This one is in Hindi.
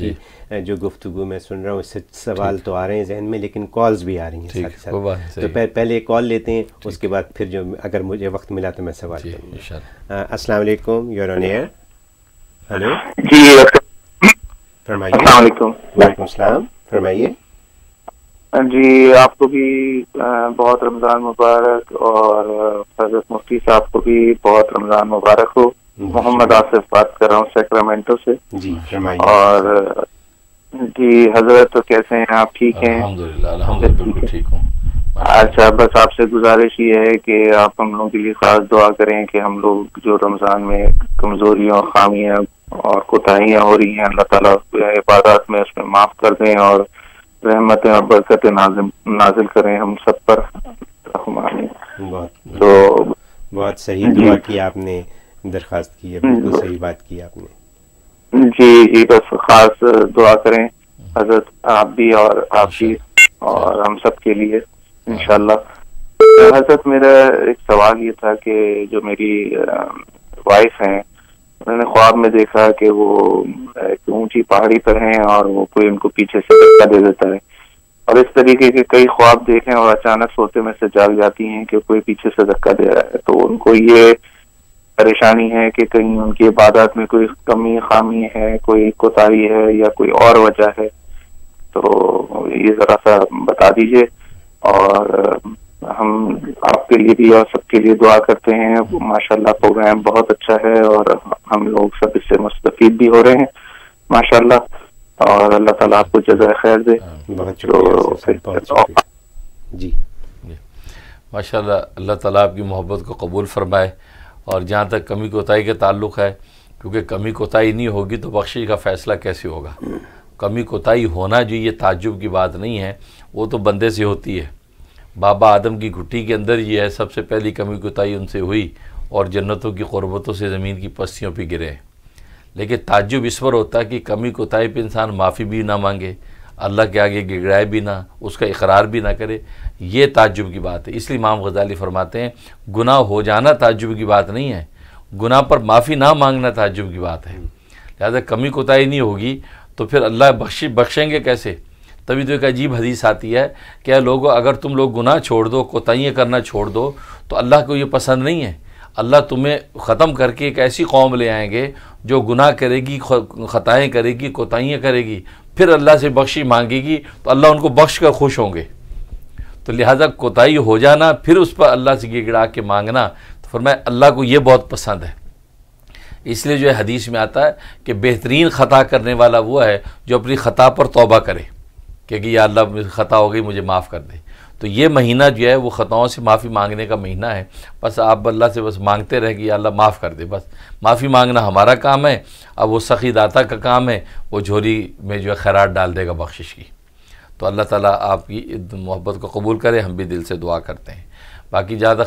आपकी जो गुफ्तगू मैं सुन रहा हूँ, इससे सवाल तो आ रहे हैं जहन में, लेकिन कॉल्स भी आ रही हैं साथ साथ। तो पहले कॉल लेते हैं, उसके बाद फिर जो अगर मुझे वक्त मिला तो मैं सवाल करूँगा। अस्सलाम वालेकुम, you are on air. Hello जी, फरमाइए। वालेकुम सलाम, फरमाइए। जी, आपको भी बहुत रमज़ान मुबारक, और हज़रत मुफ्ती साहब को भी बहुत रमज़ान मुबारक हो। मोहम्मद आसिफ बात कर रहा हूँ सैक्रामेंटो से। जी फरमाइए। और जी हजरत, तो कैसे हैं आप? ठीक हैं? अल्हम्दुलिल्लाह ठीक हूँ। अच्छा, बस आपसे गुजारिश ये है कि आप हम लोगों के लिए खास दुआ करें कि हम लोग जो रमज़ान में कमजोरियाँ, खामियाँ और कोताहियाँ हो रही हैं, अल्लाह ताला इबादत में उसमें माफ़ कर दें और रहमतें और बरकतें नाजिल करें हम सब पर। तो बहुत सही दुआ की आपने, दरख्वास्त की है, बिल्कुल सही बात की आपने। जी जी, बस खास दुआ करें हजरत, आप भी और आप भी और हम सब के लिए इंशाल्लाह। हजरत, मेरा एक सवाल ये था कि जो मेरी वाइफ हैं, मैंने ख्वाब में देखा कि वो एक ऊंची पहाड़ी पर हैं और वो कोई उनको पीछे से धक्का दे देता है, और इस तरीके के कई ख्वाब देखे और अचानक सोते में से जाग जाती हैं कि कोई पीछे से धक्का दे रहा है। तो उनको ये परेशानी है कि कहीं उनकी इबादत में कोई कमी खामी है, कोई कोताही है या कोई और वजह है, तो ये जरा सा बता दीजिए। और हम आपके लिए भी और सबके लिए दुआ करते हैं। माशाल्लाह प्रोग्राम बहुत अच्छा है और हम लोग सब इससे मुस्तफीद भी हो रहे हैं माशाल्लाह, और अल्लाह ताला आपको जज़ाए खैर दे। बहुत शुक्रिया जी। माशाल्लाह, अल्लाह ताला आपकी मोहब्बत को कबूल फरमाए। और जहाँ तक कमी कोताही का ताल्लुक़ है, क्योंकि कमी कोताही नहीं होगी तो बख्शिश का फ़ैसला कैसे होगा। कमी कोताही होना जो ये ताज्जुब की बात नहीं है, वो तो बंदे से होती है। बाबा आदम की घुट्टी के अंदर ये है, सबसे पहली कमी कोताही उनसे हुई और जन्नतों की क़ुर्बतों से ज़मीन की पस्तियों पर गिरे। लेकिन ताज्जुब इस पर होता है कि कमी कोताही पे इंसान माफ़ी भी ना मांगे, अल्लाह के आगे गिड़ाए भी ना, उसका इकरार भी ना करे, ये ताज्जुब की बात है। इसलिए इमाम गज़ाली फरमाते हैं, गुनाह हो जाना ताज्जुब की बात नहीं है, गुनाह पर माफ़ी ना मांगना ताज्जुब की बात है। लिहाजा कमी कोताही नहीं होगी तो फिर अल्लाह बख्शेंगे कैसे। तभी तो एक अजीब हदीस आती है, क्या लोगों, अगर तुम लोग गुनाह छोड़ दो, कोताहियाँ करना छोड़ दो, तो अल्लाह को ये पसंद नहीं है। अल्लाह तुम्हें ख़त्म करके एक ऐसी कौम ले आएंगे जो गुनाह करेगी, ख़ताएँ करेगी, कोताहियाँ करेगी, फिर अल्लाह से बख्शी मांगेगी, तो अल्लाह उनको बख्श कर खुश होंगे। तो लिहाजा कोताही हो जाना, फिर उस पर अल्लाह से गिड़गिड़ा के मांगना, तो फरमाया अल्लाह को ये बहुत पसंद है। इसलिए जो है हदीस में आता है कि बेहतरीन ख़ता करने वाला वो है जो अपनी ख़ता पर तौबा करे कि या अल्लाह मुझे ख़ता हो गई, मुझे माफ़ कर दे। तो ये महीना जो है वो ख़ताओं से माफ़ी मांगने का महीना है। बस आप अल्लाह से बस मांगते रहे कि या अल्लाह माफ़ कर दे, बस माफ़ी मांगना हमारा काम है। अब वो सखी दाता का काम है, वो झोली में जो है खैरात डाल देगा बख्शिश की। तो अल्लाह ताला आपकी मोहब्बत को कबूल करे, हम भी दिल से दुआ करते हैं। बाकी ज़्यादा